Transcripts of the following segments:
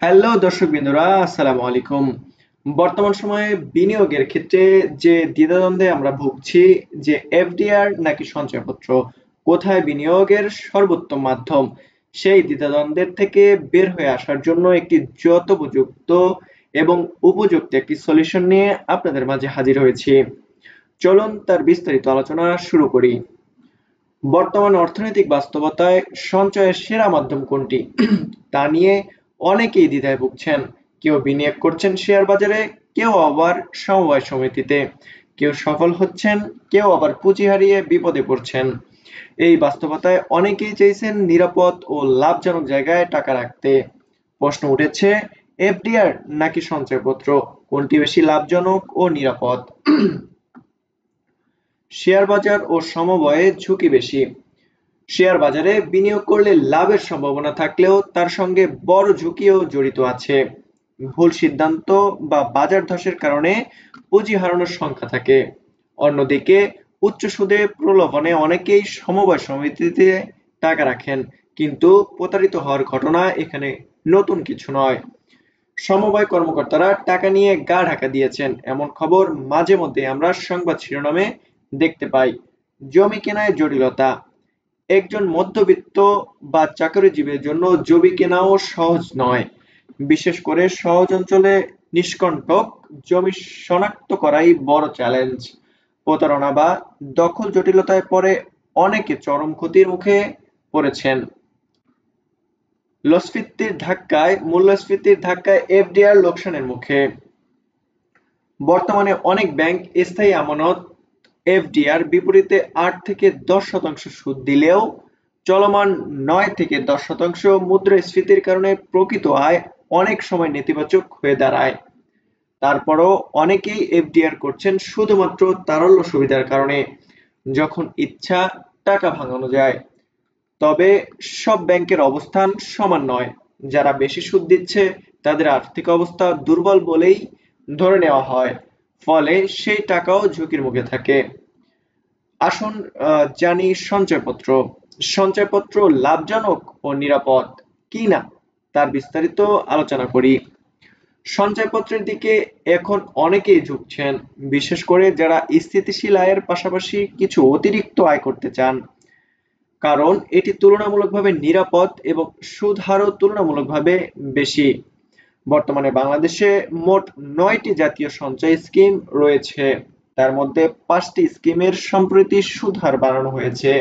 Hello দর্শকবৃন্দরা, আসসালামু আলাইকুম। বর্তমান সময়ে বিনিয়োগের ক্ষেত্রে যে দ্বিধাদ্বন্দ্বে আমরা ভুগছি, যে এফডিআর নাকি সঞ্চয়পত্র, কোথায় বিনিয়োগের সর্বোত্তম মাধ্যম, সেই দ্বিধাদ্বন্দ্বের থেকে বের হয়ে আসার জন্য একটি যথোপযুক্ত এবং উপযুক্ত একটি সলিউশন নিয়ে আপনাদের মাঝে হাজির হয়েছি। চলুন তার বিস্তারিত আলোচনা শুরু করি। বর্তমান অর্থনৈতিক বাস্তবতায় সঞ্চয়ের সেরা মাধ্যম কোনটি তা নিয়ে অনেকেই দ্বিধায় ভুগছেন। কেউ বিনিয়োগ করছেন শেয়ার বাজারে, কেউ আবার সমবায় সমিতিতে, কেউ সফল হচ্ছেন, কেউ আবার পুঁজি হারিয়ে বিপদে পড়ছেন। এই বাস্তবতায় অনেকেই চাইছেন নিরাপদ ও লাভজনক জায়গায় টাকা রাখতে। প্রশ্ন উঠেছে, এফডিআর নাকি সঞ্চয়পত্র, কোনটি বেশি লাভজনক ও নিরাপদ? শেয়ার বাজার ও সমবায়ে ঝুঁকি বেশি। শেয়ার বাজারে বিনিয়োগ করলে লাভের সম্ভাবনা থাকলেও তার সঙ্গে বড় ঝুঁকিও জড়িত আছে। ভুল সিদ্ধান্ত বা বাজার ধসের কারণে পুঁজি হারানোর সংখ্যা থাকে। অন্যদিকে উচ্চ সুদে প্রলোভনে অনেকেই সমবায় সমিতিতে টাকা রাখেন, কিন্তু প্রতারিত হওয়ার ঘটনা এখানে নতুন কিছু নয়। সমবায় কর্মকর্তারা টাকা নিয়ে গা ঢাকা দিয়েছেন, এমন খবর মাঝে মধ্যে আমরা সংবাদ শিরোনামে দেখতে পাই। জমি কেনায় জটিলতা। একজন মধ্যবিত্ত বা চাকরিজীবীর জন্য জমি কেনাও সহজ নয়। বিশেষ করে সহজ অঞ্চলে নিষ্কণ্টক জমি শনাক্ত করাই বড় চ্যালেঞ্জ। প্রতারণা বা দখল জটিলতায় পড়ে অনেকে চরম ক্ষতির মুখে পড়েছেন। মূল্যস্ফীতির ধাক্কায় এফডিআর লোকসানের মুখে। বর্তমানে অনেক ব্যাংক স্থায়ী আমানত এফডিআর বিপরীতে ৮ থেকে ১০% সুদ দিলেও চলমান ৯ থেকে ১০% মুদ্রাস্ফীতির কারণে প্রকৃত আয় অনেক সময় নেতিবাচক হয়ে দাঁড়ায়। তারপরও অনেকেই এফডিআর করছেন শুধুমাত্র তারল্য সুবিধার কারণে, যখন ইচ্ছা টাকা ভাঙানো যায়। তবে সব ব্যাংকের অবস্থান সমান নয়। যারা বেশি সুদ দিচ্ছে তাদের আর্থিক অবস্থা দুর্বল বলেই ধরে নেওয়া হয়, ফলে সেই টাকাও ঝুঁকির মুখে থাকে। আসুন জানি সঞ্চয়পত্র। সঞ্চয়পত্র লাভজনক ও নিরাপদ কিনা তার বিস্তারিত আলোচনা করি। সঞ্চয়পত্রের দিকে এখন অনেকেই ঝুঁকছেন, বিশেষ করে যারা স্থিতিশীল আয়ের পাশাপাশি কিছু অতিরিক্ত আয় করতে চান। কারণ এটি তুলনামূলকভাবে নিরাপদ এবং সুদ হারও তুলনামূলকভাবে বেশি। বর্তমানে বাংলাদেশে মোট ৯টি জাতীয় সঞ্চয় স্কিম রয়েছে। তার মধ্যে ৫টি স্কিমের সম্প্রতি সুদ হার বাড়ানো হয়েছে।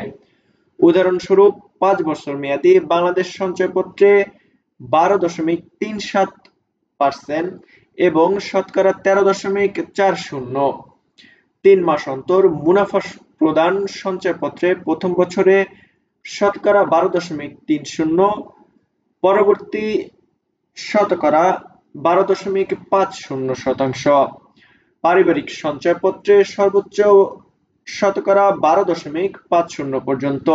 উদাহরণস্বরূপ ৫ বছর মেয়াদী বাংলাদেশ সঞ্চয়পত্রে ১২.৩৭% এবং শতকরা ১৩.৪০, ৩ মাস অন্তর মুনাফা প্রদান সঞ্চয়পত্রে প্রথম বছরে শতকরা ১২.৩০, পরবর্তী শতকরা ১২.৫০%। পারিবারিক সঞ্চয়পত্রে সর্বোচ্চ শতকরা ১২.৫০ পর্যন্ত।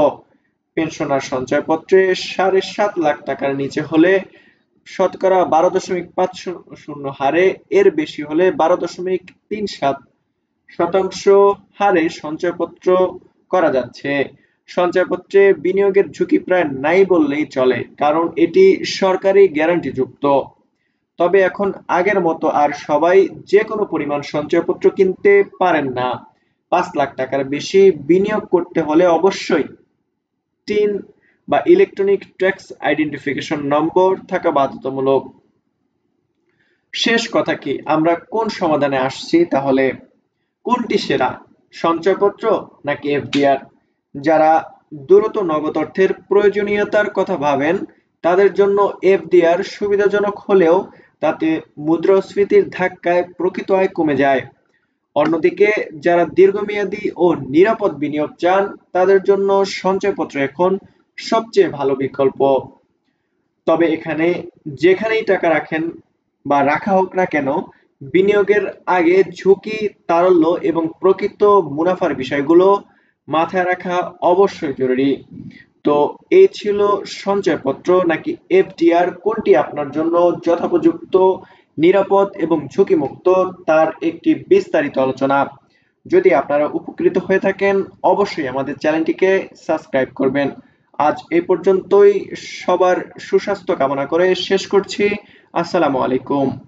পেনশনার সঞ্চয়পত্রে ৭.৫ লাখ টাকার নিচে হলে শতকরা ১২.৫০ হারে, এর বেশি হলে ১২.৩৭% হারে সঞ্চয়পত্র করা যাচ্ছে। সঞ্চয়পত্রে বিনিয়োগের ঝুঁকি প্রায় নাই বললেই চলে, কারণ এটি সরকারি গ্যারান্টিযুক্ত। তবে এখন আগের মতো আর সবাই যে কোনো পরিমাণ সঞ্চয়পত্র কিনতে পারেন না। ৫ লাখ টাকার বেশি বিনিয়োগ করতে হলে অবশ্যই টিন বা ইলেকট্রনিক ট্যাক্স আইডেন্টিফিকেশন নম্বর থাকা বাধ্যতামূলক। শেষ কথা কি, আমরা কোন সমাধানে আসছি তাহলে? কোনটি সেরা, সঞ্চয়পত্র নাকি এফডিআর? যারা দ্রুত নগদ অর্থের প্রয়োজনীয়তার কথা ভাবেন তাদের জন্য এফডিআর সুবিধাজনক হলেও তাতে মুদ্রাস্ফীতির ধাক্কায় প্রকৃত আয় কমে যায়। অন্যদিকে যারা দীর্ঘমেয়াদী ও নিরাপদ বিনিয়োগ চান তাদের জন্য সঞ্চয়পত্র এখন সবচেয়ে ভালো বিকল্প। তবে এখানে যেখানেই টাকা রাখেন বা রাখা হোক না কেন, বিনিয়োগের আগে ঝুঁকি, তারল্য এবং প্রকৃত মুনাফার বিষয়গুলো মাথায় রাখা অবশ্যই জরুরি। তো এই ছিল সঞ্চয়পত্র নাকি এফডিআর, কোনটি আপনার জন্য যথোপযুক্ত, নিরাপদ এবং ঝুঁকিমুক্ত, তার একটি বিস্তারিত আলোচনা। যদি আপনারা উপকৃত হয়ে থাকেন অবশ্যই আমাদের চ্যানেলটিকে সাবস্ক্রাইব করবেন। আজ এই পর্যন্তই। সবার সুস্বাস্থ্য কামনা করে শেষ করছি। আসসালামু আলাইকুম।